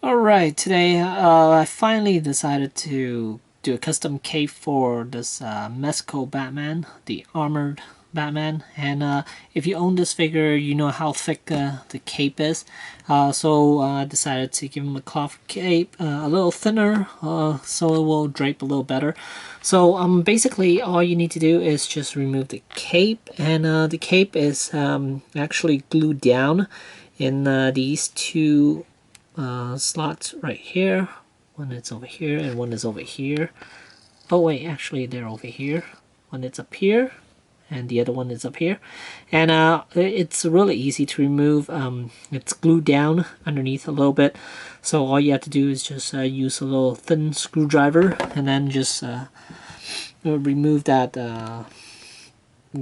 Alright, today I finally decided to do a custom cape for this Mezco Batman, the armored Batman. And if you own this figure, you know how thick the cape is. So I decided to give him a cloth cape, a little thinner, so it will drape a little better. So basically all you need to do is just remove the cape, and the cape is actually glued down in these two slots right here. One is over here and one is over here. Oh wait, actually they're over here. One is up here and the other one is up here. And it's really easy to remove. It's glued down underneath a little bit. So all you have to do is just use a little thin screwdriver and then just remove that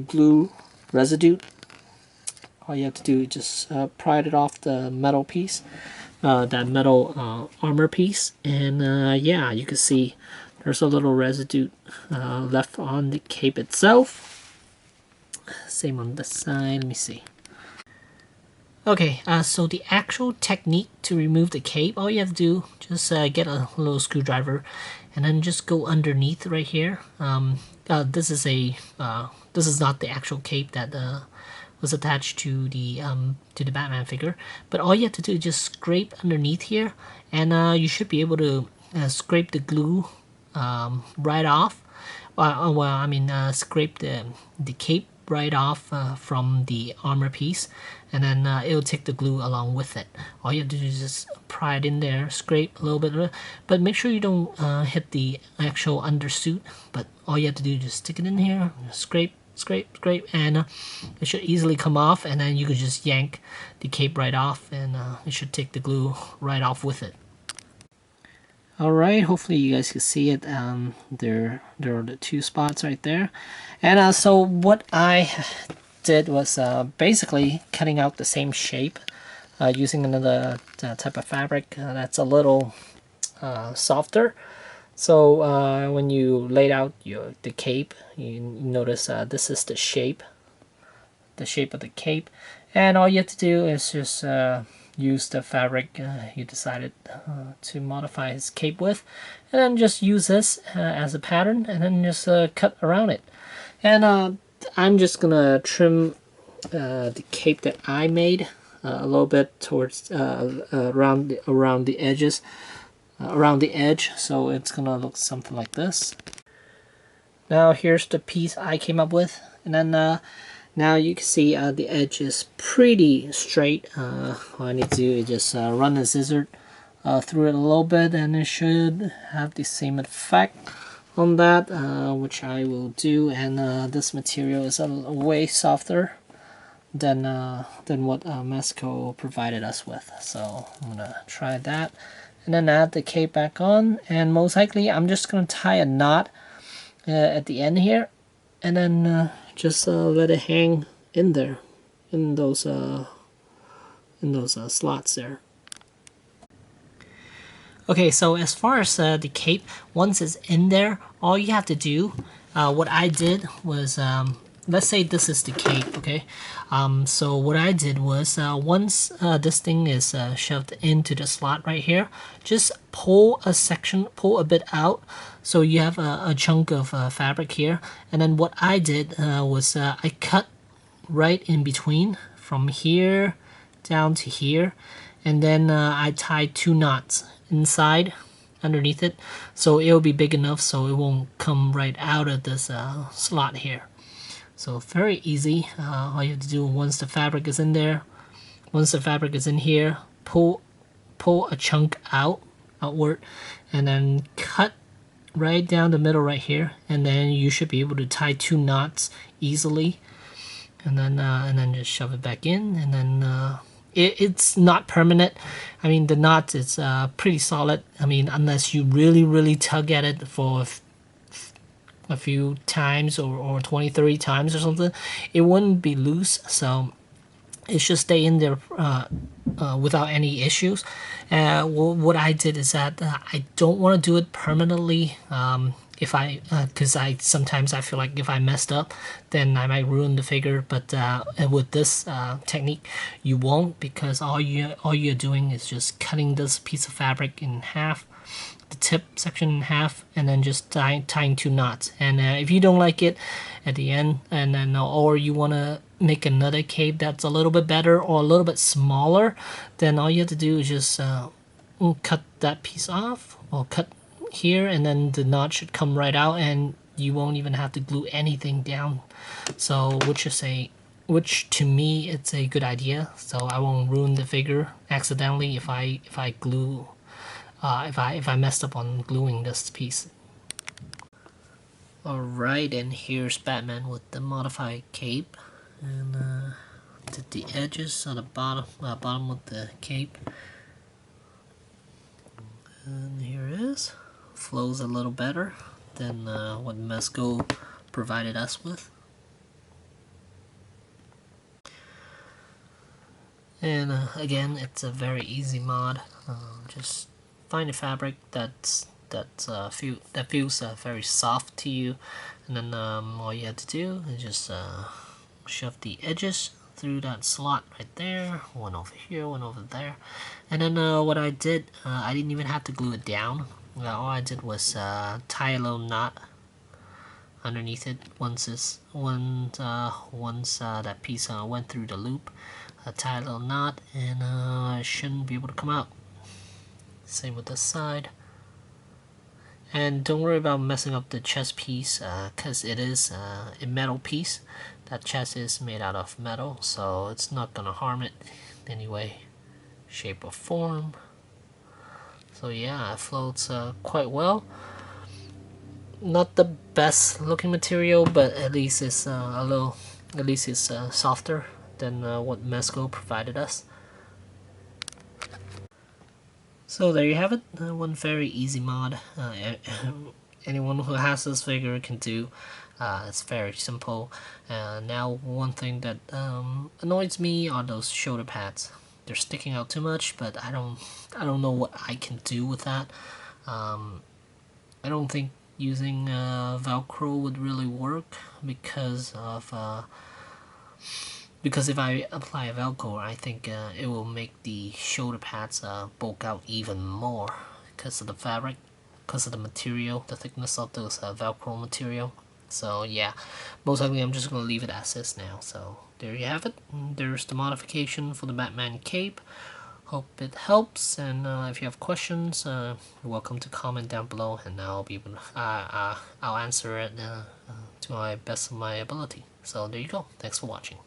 glue residue. All you have to do is just pry it off the metal piece. That metal armor piece, and yeah, you can see there's a little residue left on the cape itself. Same on this side. Let me see. Okay, so the actual technique to remove the cape, all you have to do, just get a little screwdriver and then just go underneath right here. This is not the actual cape that was attached to the Batman figure, but all you have to do is just scrape underneath here, and you should be able to scrape the glue right off. Scrape the cape right off from the armor piece, and then it'll take the glue along with it. All you have to do is just pry it in there, scrape a little bit, but make sure you don't hit the actual undersuit. But all you have to do is just stick it in here, scrape, and it should easily come off, and then you could just yank the cape right off, and it should take the glue right off with it. Alright, hopefully you guys can see it. There are the two spots right there. And so what I did was basically cutting out the same shape using another type of fabric that's a little softer. So when you laid out the cape, you notice this is the shape of the cape, and all you have to do is just use the fabric you decided to modify his cape with, and then just use this as a pattern, and then just cut around it. And I'm just gonna trim the cape that I made a little bit towards around the edges. Around the edge, so it's gonna look something like this. Now here's the piece I came up with, and then now you can see the edge is pretty straight. All I need to do is just run a scissor through it a little bit, and it should have the same effect on that, which I will do. And this material is way softer than what Mezco provided us with, so I'm gonna try that. And then add the cape back on, and most likely I'm just going to tie a knot at the end here, and then just let it hang in there, in those slots there. Okay, so as far as the cape, once it's in there, all you have to do, what I did was, let's say this is the cape, okay? So what I did was, once this thing is shoved into the slot right here, just pull a bit out, so you have a chunk of fabric here. And then what I did was I cut right in between, from here down to here, and then I tied 2 knots inside underneath it, so it'll be big enough so it won't come right out of this slot here. So very easy. All you have to do, once the fabric is in there, once the fabric is in here, pull a chunk outward, and then cut right down the middle right here, and then you should be able to tie 2 knots easily, and then just shove it back in, and then it's not permanent. I mean, the knot is pretty solid. I mean, unless you really tug at it for a few times or 20-30 times or something, it wouldn't be loose, so it should stay in there without any issues. What I did is that I don't want to do it permanently. if I because I sometimes I feel like if I messed up, then I might ruin the figure. But with this technique, you won't, because all you're doing is just cutting this piece of fabric in half, the tip section in half, and then just tying 2 knots. And if you don't like it at the end, and then or you want to make another cape that's a little bit better or a little bit smaller, then all you have to do is just cut that piece off, or cut here, and then the knot should come right out, and you won't even have to glue anything down. So which to me it's a good idea, so I won't ruin the figure accidentally if I glue if I messed up on gluing this piece. Alright, and here's Batman with the modified cape, and did the edges on the bottom of the cape, and here it is. Flows a little better than what Mezco provided us with. And again, it's a very easy mod. Just find a fabric that feels very soft to you, and then all you have to do is just shove the edges through that slot right there, one over here, one over there. And then what I did, I didn't even have to glue it down. All I did was tie a little knot underneath it once that piece went through the loop. Tie a little knot, and it shouldn't be able to come out. Same with this side. And don't worry about messing up the chest piece, because it is a metal piece. That chest is made out of metal, so it's not gonna harm it in any way, shape, or form. So yeah, it floats quite well. Not the best looking material, but at least it's softer than what Mezco provided us. So there you have it, one very easy mod. Anyone who has this figure can do. It's very simple. Now one thing that annoys me are those shoulder pads. They're sticking out too much, but I don't know what I can do with that. I don't think using Velcro would really work, because if I apply a Velcro, I think it will make the shoulder pads bulk out even more because of the fabric, because of the material, the thickness of those Velcro material. So yeah, most likely I'm just going to leave it as is now. So there you have it. There's the modification for the Batman cape. Hope it helps, and if you have questions, you're welcome to comment down below, and I'll be able to, I'll answer it to my best of my ability. So there you go. Thanks for watching.